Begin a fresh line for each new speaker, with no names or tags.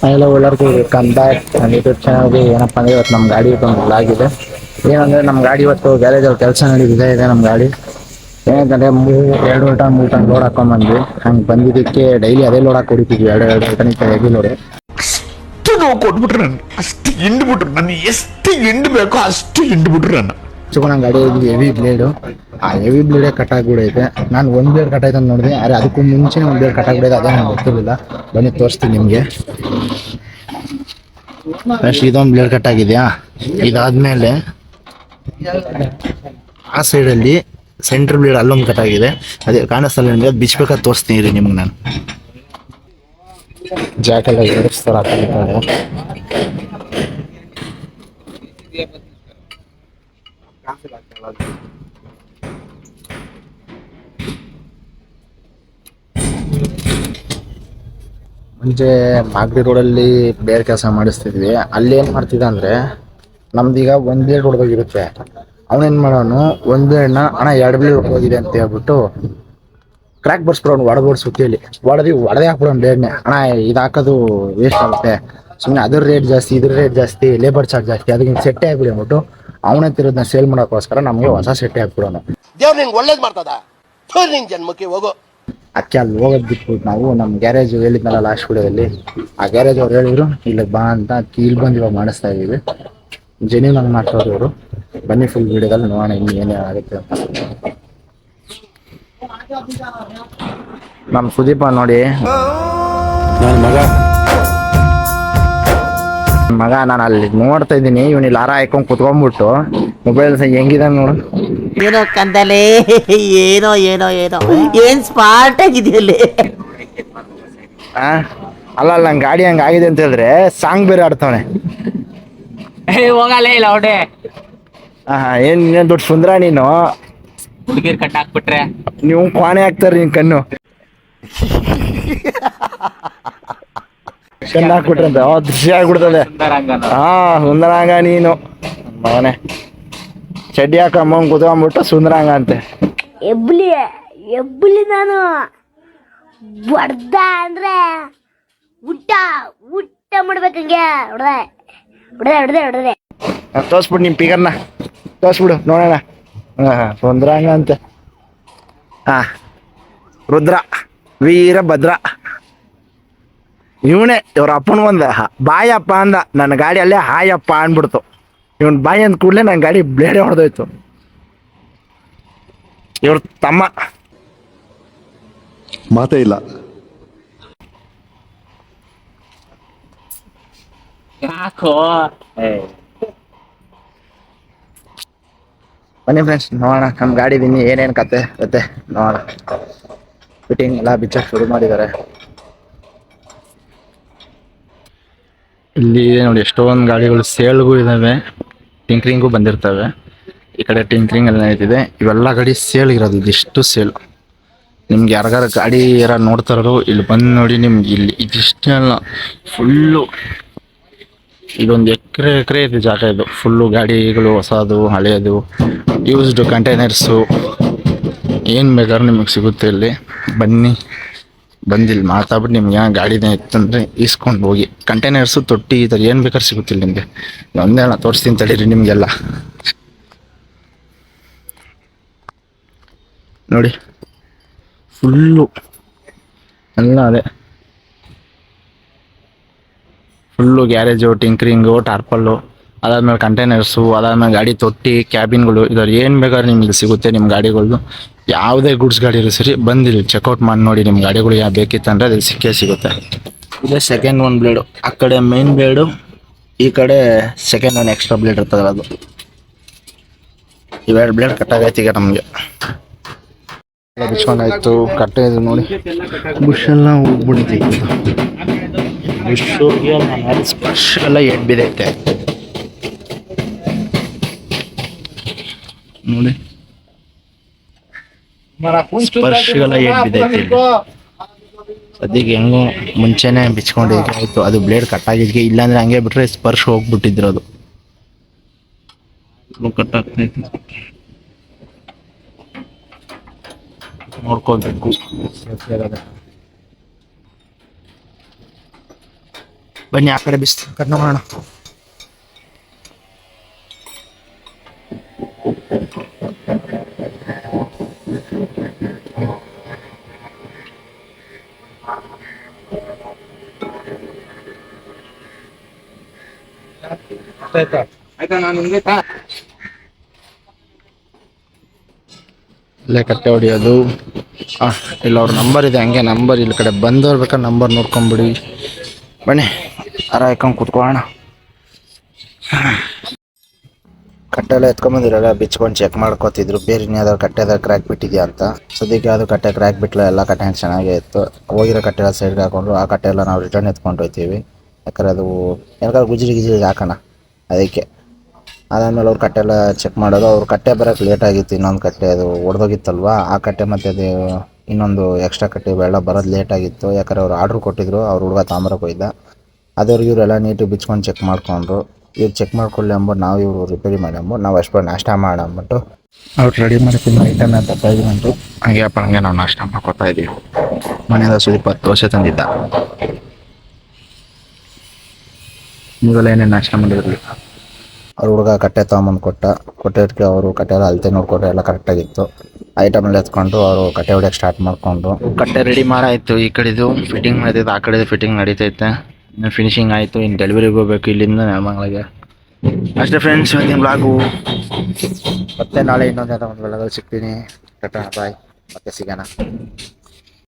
ಎಲ್ಲ ಎಲ್ಲರಿಗೂ come back ನನ್ನ ಯೂಟ್ಯೂಬ್ ಚಾನಲ್ಗೆ. ಏನಪ್ಪ ಅಂದರೆ ಇವತ್ತು ನಮ್ಮ ಗಾಡಿ ಒಂದು ಆಗಿದೆ. ಏನಂದರೆ ನಮ್ಮ ಗಾಡಿ ಇವತ್ತು ಗ್ಯಾರೇಜಲ್ಲಿ ಕೆಲಸ ನಡೀತಿದೆ. ಇದೆ ನಮ್ಮ ಗಾಡಿ ಏನಂತಂದರೆ 2 ಟನ್ ಲೋಡ್ ಹಾಕೊಂಡ್ಬಂದ್ವಿ. ಹಂಗೆ ಬಂದಿದ್ದಕ್ಕೆ ಡೈಲಿ ಅದೇ ಲೋಡ್ ಹಾಕಿ ಹೊಡಿತಿದ್ವಿ. 2 ಟನ್ ಹೆವಿ ಲೋಡ್.
ಅಷ್ಟು ನೋವು ಕೊಟ್ಬಿಟ್ರು ನನಗೆ, ಅಷ್ಟು ಹಿಂಡ್ಬಿಟ್ರು. ನನಗೆ ಎಷ್ಟು ಹಿಂಡ್ಬೇಕೋ ಅಷ್ಟು ಹಿಂಡ್ಬಿಟ್ರು ನನ್ನ.
ನನ್ನ ಗಾಡಿ ಹೆವಿ ಬ್ಲೇಡು. ಆ ಹೆವಿ ಬ್ಲೇಡೇ ಕಟ್ಟಾಗ್ಬಿಡೈತೆ. ನಾನು ಒಂದು ಬ್ಲೇಡ್ ಕಟ್ಟಾಯ್ತು ಅಂತ ನೋಡಿದೆ, ಆದರೆ ಅದಕ್ಕೂ ಮುಂಚೆ ಒಂದು ಬ್ಲೇಡ್ ಕಟ್ಟಾಗ್ಬಿಡೈತೆ. ಅದೇ ನನಗೆ ಗೊತ್ತಿರಲಿಲ್ಲ. ಬನ್ನಿ ತೋರಿಸ್ತೀನಿ ನಿಮಗೆ. ನೆಕ್ಸ್ಟ್ ಇದೊಂದು ಬ್ಲೇಡ್ ಕಟ್ಟಾಗಿದೆಯಾ. ಇದಾದಮೇಲೆ ಆ ಸೈಡಲ್ಲಿ ಸೆಂಟ್ರ್ ಬ್ಲೇಡ್ ಅಲ್ಲೊಂದು ಕಟ್ಟಾಗಿದೆ. ಅದೇ ಕಾಣಿಸ್ತಲ್ಲ ನಿಮಗೆ, ಅದು ಬಿಚ್ಚಬೇಕಾದ್ರೆ ತೋರಿಸ್ತೀನಿ ರೀ ನಿಮ್ಗೆ ನಾನು. ಜಾಕೆಲ್ಲ ಏರಿಸ್ತಾರೆ ಹಾಕಿದ್ದಾರೆ. ಮುಂಚೆ ಮಾಗಡಿ ರೋಡಲ್ಲಿ ಬೇರೆ ಕೆಲಸ ಮಾಡಿಸ್ತಿದ್ವಿ. ಅಲ್ಲಿ ಏನು ಮಾಡ್ತಿದ್ದ ಅಂದರೆ, ನಮ್ದೀಗ ಒಂದು ಬ್ಲೇಡ್ ಹೊಡೆದೋಗಿರುತ್ತೆ. ಅವನೇನು ಮಾಡೋನು, ಒಂದು ಬ್ಲೇಡ್ನ ಅಣ್ಣ 2 ಬ್ಲೇಡ್ ಹೊಡೆದೋಗಿದೆ ಅಂತ ಹೇಳ್ಬಿಟ್ಟು ಕ್ರ್ಯಾಕ್ ಬರ್ಸ್ಬಿಡೋನು, ಒಡಬೋಡ್ ಸುತ್ತಿಯಲ್ಲಿ ಒಡೆದೇ ಹಾಕ್ಬಿಡೋನು ಬ್ಲೇಡ್ನೇ. ಅಣ್ಣ ಇದು ಹಾಕೋದು ವೇಸ್ಟ್ ಆಗುತ್ತೆ, ಸುಮ್ಮನೆ ಅದ್ರ ರೇಟ್ ಜಾಸ್ತಿ, ಇದ್ರ ರೇಟ್ ಜಾಸ್ತಿ, ಲೇಬರ್ ಚಾರ್ಜ್ ಜಾಸ್ತಿ, ಅದಕ್ಕೆ ಸೆಟ್ಟೆ ಹಾಕ್ಬಿಡಿ ಅಂದ್ಬಿಟ್ಟು ಅವನೇ ತಿರೋದನ್ನ ಸೇಲ್ ಮಾಡೋಕ್ಕೋಸ್ಕರ ನಮಗೆ ಹೊಸ ಸೆಟ್ಟೆ ಹಾಕ್ಬಿಡೋನು.
ದೇವ್ರು ನಿಂಗೆ ಒಳ್ಳೇದು ಮಾಡ್ತದ, ನಿಂಗೆ ಜನ್ಮಕ್ಕೆ ಹೋಗೋ.
ಅದಕ್ಕೆ ಅಲ್ಲಿ ಹೋಗೋದು ಬಿಟ್ಬಿಟ್ಟು ನಾವು ನಮ್ಮ ಗ್ಯಾರೇಜ್ ಹೇಳಿದ್ನಲ್ಲ ಲಾಸ್ಟ್ ವಿಡಿಯೋದಲ್ಲಿ, ಆ ಗ್ಯಾರೇಜ್ ಅವ್ರು ಹೇಳಿದ್ರು ಇಲ್ಲಿಗೆ ಬಾ ಅಂತ. ಇಲ್ಲಿ ಬಂದು ಇವಾಗ ಮಾಡಿಸ್ತಾ ಇದ್ದೀವಿ. ಜೆನ್ಯೂನ್ ಆಗಿ ಮಾಡ್ಸೋರು ಇವರು. ಬನ್ನಿ ಫುಲ್ ವಿಡಿಯೋದಲ್ಲಿ ನೋಡೋಣ ಇನ್ನು ಏನೇ ಆಗುತ್ತೆ ಅಂತ. ನಮ್ಮ ಸುದೀಪ ನೋಡಿ, ನನ್ನ ಮಗ ನಾನು ಅಲ್ಲಿ ನೋಡ್ತಾ ಇದ್ದೀನಿ. ಇವನು ಇಲ್ಲಿ ಹಾರ ಹಾಕೊಂಡು ಕುತ್ಕೊಂಡ್ಬಿಟ್ಟು ಮೊಬೈಲ್ ಹೆಂಗಿದೆ ನೋಡು.
ಏನೋ ಕಂದಲೆ, ಏನೋ ಏನೋ ಏನೋ ಏನ್ ಸ್ಮಾರ್ಟ್ ಆಗಿದೆಯಲ್ಲಿ.
ಅಲ್ಲ ನಂಗೆ ಗಾಡಿ ಹಂಗೆ ಆಗಿದೆ ಅಂತ ಹೇಳಿದ್ರೆ ಸಾಂಗ್ ಬೇರೆ ಆಡ್ತಾವನೆ.
ಹೋಗಲ್ಲ ಇಲ್ಲ ಹೊಡೆ.
ಏನ್ ನೀನ್ ದೊಡ್ಡ ಸುಂದರ ನೀನು.
ಹುಡುಗಿರ್ ಕಟ್ ಹಾಕ್ಬಿಟ್ರೆ
ನೀವು ಕ್ವಾಣೆ ಹಾಕ್ತಾರ ನಿನ್ ಕಣ್ಣು. ಕಣ್ಣು ಹಾಕ್ಬಿಟ್ರಂತೆ ದೃಶ್ಯ ಆಗ್ಬಿಡ್ತದೆ. ಸುಂದರಾಂಗ ನೀನು ಮಗನೆ. ಚಡ್ಡಿ ಹಾಕಮ್ಮ ಕುತ್ಕೊಂಡ್ಬಿಟ್ಟು ಸುಂದರಾಂಗ ಅಂತೆ.
ಎಬ್ಬಲಿ ನಾನು ಬಡ್ದ ಅಂದ್ರೆ ಊಟ ಮಾಡ್ಬೇಕಂಗೆ ಹೊಡೆದೆ
ತೋರ್ಸ್ಬಿಡು ನಿಮ್ ಪಿಗರ್ನ, ತೋರ್ಸ್ಬಿಡು ನೋಡೋಣ. ಸುಂದರಾಂಗ ಅಂತೆ. ರುದ್ರ ವೀರಭದ್ರ ಇವನೇ. ಇವ್ರ ಅಪ್ಪನ ಒಂದ ಬಾಯಪ್ಪ ಅಂದ, ನನ್ನ ಗಾಡಿ ಅಲ್ಲೇ ಹಾಯಪ್ಪ ಅಂದ್ಬಿಡ್ತು. ಇವನ್ ಬಾಯಿ ಅಂದ ಕೂಡಲೇ ನನ್ನ ಗಾಡಿ ಬ್ಲೇಡೇ ಹೊಡೆದೋಯ್ತು. ಇವ್ರ ತಮ್ಮ
ಮಾತೇ ಇಲ್ಲ.
ಯಾಕೋ
ಬನ್ನಿ ಫ್ರೆಂಡ್ಸ್ ನೋಡೋಣ ನಮ್ಮ ಗಾಡಿ ಬಿನ್ನಿ ಏನೇನು ಕತೆ ನೋಡೋಣ. ಫಿಟ್ಟಿಂಗ್ ಎಲ್ಲ ಬಿಚ್ಚಕ್ಕೆ ಶುರು ಮಾಡಿದ್ದಾರೆ. ಇಲ್ಲಿ ನೋಡಿ ಎಷ್ಟೊಂದು ಗಾಡಿಗಳು ಸೇಲ್ಗೂ ಇದ್ದಾವೆ, ಟಿಂಕ್ರಿಂಗೂ ಬಂದಿರ್ತವೆ. ಈ ಕಡೆ ಟಿಂಕ್ರಿಂಗ್ ಎಲ್ಲ ನಡೀತಿದೆ. ಇವೆಲ್ಲ ಗಾಡಿ ಸೇಲ್ ಇರೋದು, ಇದಿಷ್ಟು ಸೇಲ್. ನಿಮ್ಗೆ ಯಾರಿಗಾರ ಗಾಡಿ ಯಾರು ನೋಡ್ತಾರೋ ಇಲ್ಲಿ ಬಂದು ನೋಡಿ. ನಿಮ್ಗೆ ಇಲ್ಲಿ ಇದಿಷ್ಟೆಲ್ಲ ಫುಲ್ಲು ಇದೊಂದು ಎಕರೆ ಇದೆ ಜಾಗ. ಇದು ಫುಲ್ಲು ಗಾಡಿಗಳು, ಹೊಸದು ಹಳೆಯದು, ಯೂಸ್ಡು ಕಂಟೈನರ್ಸು, ಏನು ಬೇಕಾದ್ರೂ ನಿಮಗೆ ಸಿಗುತ್ತೆ ಇಲ್ಲಿ. ಬನ್ನಿ, ಬಂದಿಲ್ಲಿ ಮಾತಾಡ್ಬಿಟ್ಟು ನಿಮ್ಗೆ ಗಾಡಿನೇ ಇತ್ತಂದರೆ ಇಸ್ಕೊಂಡು ಹೋಗಿ. ಕಂಟೈನರ್ಸು, ತೊಟ್ಟಿ, ಈ ಥರ ಏನು ಬೇಕಾದ್ರೂ ಸಿಗುತ್ತಿಲ್ಲ ನಿಮಗೆ. ಒಂದೇ ತೋರಿಸ್ತೀನಿ ತಡೀರಿ ನಿಮಗೆಲ್ಲ. ನೋಡಿ ಫುಲ್ಲು ಎಲ್ಲ ಅದೇ ಫುಲ್ಲು ಗ್ಯಾರೇಜು, ಟಿಂಕ್ರಿಂಗು, ಟಾರ್ಪಲ್ಲು, ಅದಾದ್ಮೇಲೆ ಕಂಟೈನರ್ಸು, ಅದಾದ್ಮೇಲೆ ಗಾಡಿ ತೊಟ್ಟಿ, ಕ್ಯಾಬಿನ್ಗಳು, ಇದ್ರಲ್ಲಿ ಏನು ಬೇಕಾದ್ರೆ ನಿಮಗೆ ಸಿಗುತ್ತೆ. ನಿಮ್ಮ ಗಾಡಿಗಳು ಯಾವುದೇ ಗುಡ್ಸ್ ಗಾಡಿ ಇರೋ ಸರಿ ಬಂದಿಲ್ಲ ಚೆಕ್ಔಟ್ ಮಾಡಿ ನೋಡಿ. ನಿಮ್ಮ ಗಾಡಿಗಳು ಯಾವ ಬೇಕಿತ್ತಂದರೆ ಅದ್ರಲ್ಲಿ ಸಿಗುತ್ತೆ. ಇದೇ ಸೆಕೆಂಡ್ ಒಂದು ಬ್ಲೇಡು. ಆ ಕಡೆ ಮೇನ್ ಬ್ಲೇಡು, ಈ ಕಡೆ ಸೆಕೆಂಡ್ ಒಂದು ಎಕ್ಸ್ಟ್ರಾ ಬ್ಲೇಡ್ ಇರ್ತದೆ. ಅದು ಇವೆರಡು ಬ್ಲೇಡ್ ಕಟ್ಟಾಗೈತೆ ಈಗ ನಮಗೆ. ಬಿಚ್ಕೊಂಡಾಯ್ತು, ಕಟ್ಟೆ ಇದು ನೋಡಿ. ಬುಷ್ ಎಲ್ಲ ಹೋಗ್ಬಿಡ್ತೈತೆ. ಬುಷ್ಗೆ ಸ್ಪರ್ಶ ಎಲ್ಲ ಎಡ್ ಬಿದ್ದೈತೆ ನೋಡಿ. ಸ್ಪರ್ಶಗೆಲ್ಲ ಎಡ್ ಬಿದ್ದೈತೆ. ಸದ್ಯಕ್ಕೆ ಹೆಂಗೋ ಮುಂಚೆನೆ ಬಿಚ್ಕೊಂಡಿದ್ರೆ ಆಯ್ತು. ಅದು ಬ್ಲೇಡ್ ಕಟ್ಟಾಗಿದ್ಕೆ, ಇಲ್ಲಾಂದ್ರೆ ಹಂಗೆ ಬಿಟ್ರೆ ಸ್ಪರ್ಶ ಹೋಗ್ಬಿಟ್ಟಿದ್ರು. ಅದು ಕಟ್ಟಾಗ್ತೈತೆ, ನೋಡ್ಕೋಬೇಕು. ಬನ್ನಿ ಆ ಕಡೆ ಬಿಸ್ತು ಕಟ್ ಮಾಡೋಣ.
ಆಯ್ತಾ ನಾನು ನಿಮ್ಗೆ
ಇಲ್ಲೇ ಕಟ್ಟೆ ಹೊಡಿಯೋದು. ಇಲ್ಲ ಅವ್ರ ನಂಬರ್ ಇದೆ, ಹಂಗೆ ನಂಬರ್ ಇಲ್ಲಿ ಕಡೆ ಬಂದವ್ರು ಬೇಕಾದ್ರೆ ನಂಬರ್ ನೋಡ್ಕೊಂಬಿಡಿ. ಬನ್ನಿ ಅರ ಹಾಕೊಂಡು ಕೂತ್ಕೊಳ್ಳೋಣ. ಕಟ್ಟೆ ಎಲ್ಲ ಎತ್ಕೊಂಬಂದಿರಲ್ಲ ಬಿಚ್ಕೊಂಡು ಚೆಕ್ ಮಾಡ್ಕೋತಿದ್ರು ಬೇರೆ ಯಾವ್ದಾದ್ರು ಕಟ್ಟೆ ಕ್ರ್ಯಾಕ್ ಬಿಟ್ಟಿದ್ಯಾ ಅಂತ. ಸದ್ಯಕ್ಕೆ ಯಾವುದು ಕಟ್ಟೆ ಕ್ರ್ಯಾಕ್ ಬಿಟ್ಟಲ್ಲ, ಎಲ್ಲ ಕಟ್ಟೆ ಚೆನ್ನಾಗೇ ಇತ್ತು. ಹೋಗಿರೋ ಕಟ್ಟೆ ಎಲ್ಲ ಸೈಡ್ಗೆ ಹಾಕೊಂಡ್ರು. ಆ ಕಟ್ಟೆ ಎಲ್ಲ ನಾವು ರಿಟರ್ನ್ ಎತ್ಕೊಂಡು ಹೋಗ್ತೀವಿ, ಯಾಕಂದ್ರೆ ಅದು ಯಾಕಂದ್ರೆ ಗುಜ್ರಿಗೆ ಹಾಕೋಣ ಅದಕ್ಕೆ. ಅದಾದಮೇಲೆ ಅವ್ರು ಕಟ್ಟೆ ಎಲ್ಲ ಚೆಕ್ ಮಾಡೋದು. ಅವ್ರು ಕಟ್ಟೆ ಬರೋಕ್ಕೆ ಲೇಟ್ ಆಗಿತ್ತು, ಇನ್ನೊಂದು ಕಟ್ಟೆ ಅದು ಒಡೆದೋಗಿತ್ತಲ್ವ ಆ ಕಟ್ಟೆ, ಮತ್ತು ಅದು ಇನ್ನೊಂದು ಎಕ್ಸ್ಟ್ರಾ ಕಟ್ಟೆ ಇವೆಲ್ಲ ಬರೋದು ಲೇಟ್ ಆಗಿತ್ತು. ಯಾಕಂದ್ರೆ ಅವ್ರು ಆರ್ಡ್ರ್ ಕೊಟ್ಟಿದ್ರು, ಅವ್ರು ಹುಡುಗ ತಾಂಬರಕ್ಕೆ ಹೋಯ್ದ. ಅದವ್ರಿಗೆ ಇವರೆಲ್ಲ ನೀಟಾಗಿ ಬಿಚ್ಕೊಂಡು ಚೆಕ್ ಮಾಡ್ಕೊಂಡ್ರು. ಇವ್ರು ಚೆಕ್ ಮಾಡ್ಕೊಳ್ಳಿ ಅಂದ್ಬಿಟ್ಟು ನಾವು ಇವರು ರಿಪೇರಿ ಮಾಡಿ ಅಂದ್ಬಿಟ್ಟು ನಾವು ಅಷ್ಟು ನಾಷ್ಟ ಮಾಡಿ ಅಂದ್ಬಿಟ್ಟು ಅವ್ರು ರೆಡಿ ಮಾಡಿ ತಿನ್ನೋ ಐಟಮ್ ಅಂತ ತೆಗೆದುಕೊಂಡು ಹಂಗೆ ಅಪ್ಪ ಹಂಗೆ ನಾವು ನಾಷ್ಟ ಮಾಡ್ಕೊತಾ ಇದ್ದೀವಿ. ಮನೆಯಿಂದ ಸ್ವಲ್ಪ ದೋಸೆ ತಂದಿದ್ದ. ನೀವೆಲ್ಲ ಏನೇನು ನಾಷ್ಟ ಮಾಡಿದ್ರಿ? ಅವ್ರ ಹುಡುಗ ಕಟ್ಟೆ ತೊಗೊಂಬಂದು ಕೊಟ್ಟಿದ್ದಕ್ಕೆ ಅವರು ಕಟ್ಟೆ ಎಲ್ಲ ಅಳತೆ ನೋಡ್ಕೊಟ್ರೆ ಎಲ್ಲ ಕರೆಕ್ಟಾಗಿತ್ತು. ಐಟಮ್ ಎಲ್ಲ ಎತ್ಕೊಂಡು ಅವರು ಕಟ್ಟೆ ಹೊಡಿಯೋಕ್ಕೆ ಸ್ಟಾರ್ಟ್ ಮಾಡಿಕೊಂಡು ಕಟ್ಟೆ ರೆಡಿ ಮಾಡಾಯಿತು. ಈ ಕಡೆದು ಫಿಟ್ಟಿಂಗ್ ಮಾಡ್ತೈತೆ, ಆ ಕಡೆದು ಫಿಟ್ಟಿಂಗ್ ನಡೀತೈತೆ. ಇನ್ನು ಫಿನಿಶಿಂಗ್ ಆಯಿತು, ಇನ್ನು ಡೆಲಿವರಿಗೆ ಹೋಗ್ಬೇಕು ಇಲ್ಲಿಂದ ನೆಲಮಂಗಲಿಗೆ. ಅಷ್ಟೇ ಫ್ರೆಂಡ್ಸ್, ಇವತ್ತಿನ ಬ್ಲಾಗು. ಮತ್ತೆ ನಾಳೆ ಇನ್ನೊಂದು ಒಂದು ಬ್ಲಾಗಲ್ಲಿ ಸಿಗ್ತೀನಿ. ಟಾಟಾ ಬಾಯ್, ಮತ್ತೆ ಸಿಗೋಣ.